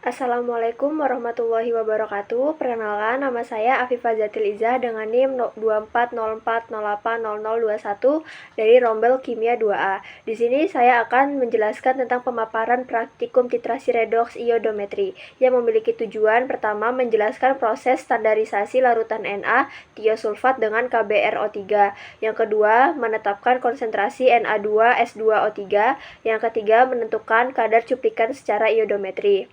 Assalamualaikum warahmatullahi wabarakatuh. Perkenalkan, nama saya Afifah Zatil Izzah dengan NIM 2404080021 dari Rombel Kimia 2A. Di sini saya akan menjelaskan tentang pemaparan praktikum titrasi redoks iodometri yang memiliki tujuan pertama menjelaskan proses standarisasi larutan Na tiosulfat dengan KBRO3. Yang kedua, menetapkan konsentrasi Na2S2O3. Yang ketiga, menentukan kadar cuplikan secara iodometri.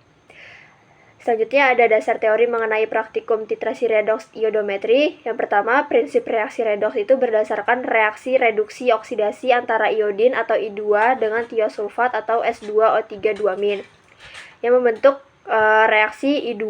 Selanjutnya ada dasar teori mengenai praktikum titrasi redoks iodometri. Yang pertama, prinsip reaksi redoks itu berdasarkan reaksi reduksi oksidasi antara iodin atau I2 dengan tiosulfat atau S2O3-2-min yang membentuk reaksi I2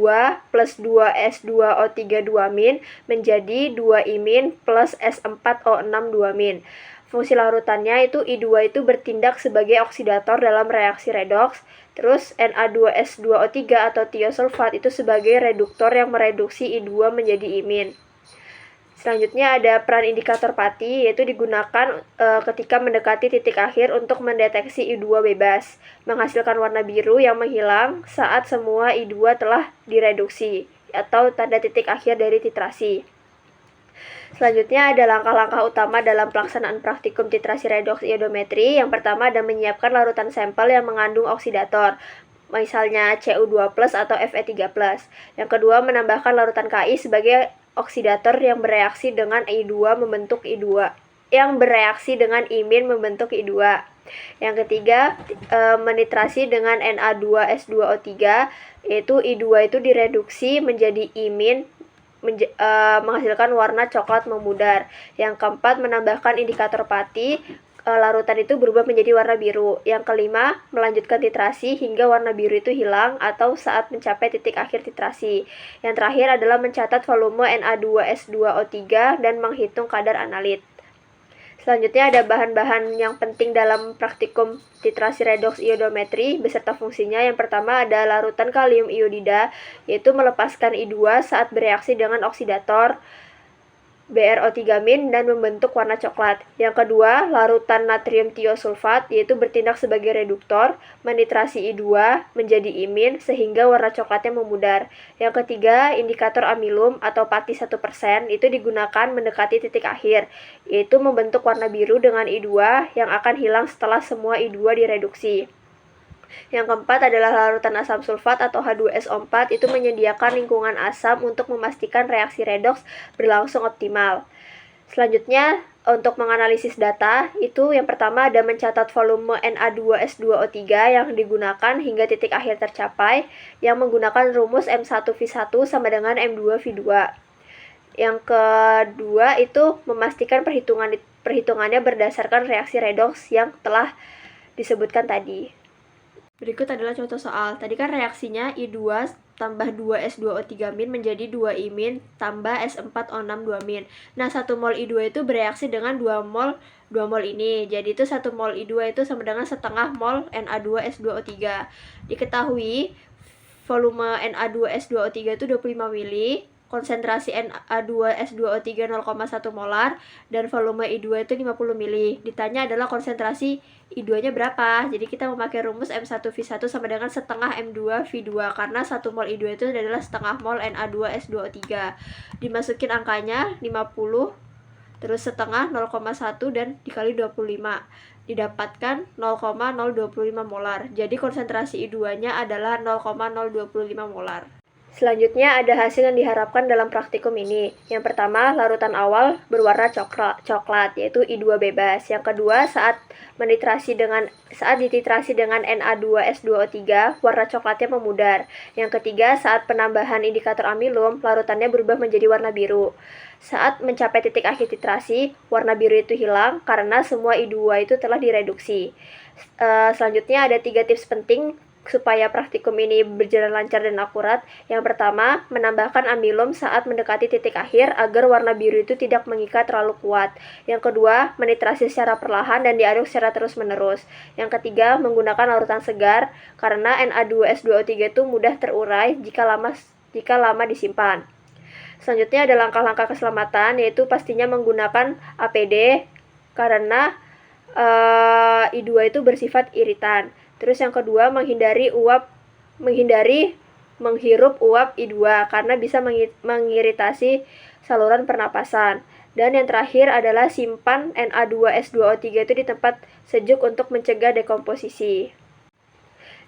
plus 2S2O3-2-min menjadi 2-imin plus S4O6-2-min. Fungsi larutannya itu I2 itu bertindak sebagai oksidator dalam reaksi redoks. Terus Na2S2O3 atau tiosulfat itu sebagai reduktor yang mereduksi I2 menjadi imin. Selanjutnya ada peran indikator Pati, yaitu digunakan ketika mendekati titik akhir untuk mendeteksi I2 bebas, menghasilkan warna biru yang menghilang saat semua I2 telah direduksi, atau tanda titik akhir dari titrasi. Selanjutnya ada langkah-langkah utama dalam pelaksanaan praktikum titrasi redoks iodometri. Yang pertama ada menyiapkan larutan sampel yang mengandung oksidator, misalnya Cu2+ atau Fe3+. Yang kedua, menambahkan larutan Ki sebagai oksidator yang bereaksi dengan I2 membentuk I2, yang bereaksi dengan imin membentuk I2. Yang ketiga, menitrasi dengan Na2S2O3, yaitu I2 itu direduksi menjadi imin menghasilkan warna coklat memudar. Yang keempat, menambahkan indikator Pati, larutan itu berubah menjadi warna biru. Yang kelima, melanjutkan titrasi hingga warna biru itu hilang atau saat mencapai titik akhir titrasi. Yang terakhir adalah mencatat volume Na2S2O3 dan menghitung kadar analit. Selanjutnya ada bahan-bahan yang penting dalam praktikum titrasi redoks iodometri beserta fungsinya. Yang pertama ada larutan kalium iodida, yaitu melepaskan I2 saat bereaksi dengan oksidator BrO3- dan membentuk warna coklat. Yang kedua, larutan natrium tiosulfat, yaitu bertindak sebagai reduktor, menitrasi I2 menjadi imin sehingga warna coklatnya memudar. Yang ketiga, indikator amilum atau Pati 1% itu digunakan mendekati titik akhir, yaitu membentuk warna biru dengan I2 yang akan hilang setelah semua I2 direduksi. Yang keempat adalah larutan asam sulfat atau H2SO4, itu menyediakan lingkungan asam untuk memastikan reaksi redoks berlangsung optimal. Selanjutnya, untuk menganalisis data, itu yang pertama ada mencatat volume Na2S2O3 yang digunakan hingga titik akhir tercapai, yang menggunakan rumus M1V1 sama dengan M2V2. Yang kedua itu memastikan perhitungannya berdasarkan reaksi redoks yang telah disebutkan tadi. Berikut adalah contoh soal. Tadi kan reaksinya I2 tambah 2S2O3- menjadi 2-imin tambah S4O6-2-. Nah, 1 mol I2 itu bereaksi dengan 2 mol ini. Jadi itu 1 mol I2 itu sama dengan setengah mol Na2S2O3. Diketahui volume Na2S2O3 itu 25 mili, konsentrasi Na2S2O3 0,1 molar, dan volume I2 itu 50 mili. Ditanya adalah konsentrasi I2-nya berapa. Jadi kita memakai rumus M1V1 sama dengan setengah M2V2, karena 1 mol I2 itu adalah setengah mol Na2S2O3. Dimasukin angkanya 50, terus setengah 0,1 dan dikali 25. Didapatkan 0,025 molar. Jadi konsentrasi I2-nya adalah 0,025 molar. Selanjutnya ada hasil yang diharapkan dalam praktikum ini. Yang pertama, larutan awal berwarna coklat, yaitu I2 bebas. Yang kedua, saat dititrasi dengan Na2S2O3, warna coklatnya memudar. Yang ketiga, saat penambahan indikator amilum, larutannya berubah menjadi warna biru. Saat mencapai titik akhir titrasi, warna biru itu hilang karena semua I2 itu telah direduksi. Selanjutnya ada 3 tips penting supaya praktikum ini berjalan lancar dan akurat. Yang pertama, menambahkan amilum saat mendekati titik akhir agar warna biru itu tidak mengikat terlalu kuat. Yang kedua, menitrasi secara perlahan dan diaduk secara terus-menerus. Yang ketiga, menggunakan larutan segar karena Na2S2O3 itu mudah terurai jika lama disimpan. Selanjutnya ada langkah-langkah keselamatan, yaitu pastinya menggunakan APD karena I2 itu bersifat iritan. Terus yang kedua, menghindari menghirup uap I2 karena bisa mengiritasi saluran pernapasan. Dan yang terakhir adalah simpan Na2S2O3 itu di tempat sejuk untuk mencegah dekomposisi.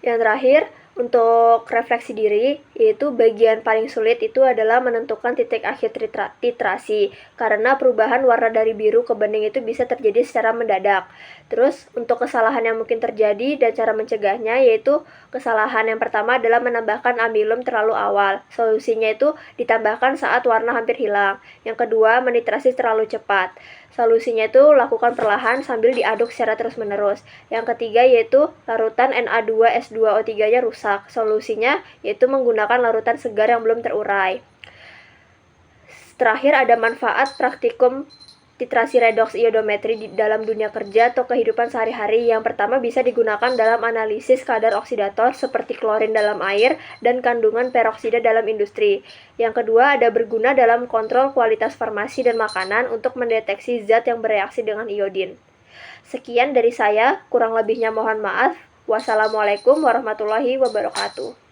Yang terakhir, untuk refleksi diri, yaitu bagian paling sulit itu adalah menentukan titik akhir titrasi, karena perubahan warna dari biru ke bening itu bisa terjadi secara mendadak. Terus, untuk kesalahan yang mungkin terjadi dan cara mencegahnya, yaitu kesalahan yang pertama adalah menambahkan amilum terlalu awal. Solusinya itu ditambahkan saat warna hampir hilang. Yang kedua, menitrasi terlalu cepat. Solusinya itu lakukan perlahan sambil diaduk secara terus-menerus. Yang ketiga yaitu larutan Na2S2O3-nya rusak. Solusinya yaitu menggunakan larutan segar yang belum terurai. Terakhir ada manfaat praktikum titrasi redoks iodometri di dalam dunia kerja atau kehidupan sehari-hari. Yang pertama bisa digunakan dalam analisis kadar oksidator seperti klorin dalam air dan kandungan peroksida dalam industri. Yang kedua ada berguna dalam kontrol kualitas farmasi dan makanan untuk mendeteksi zat yang bereaksi dengan iodin. Sekian dari saya, kurang lebihnya mohon maaf. Wassalamualaikum warahmatullahi wabarakatuh.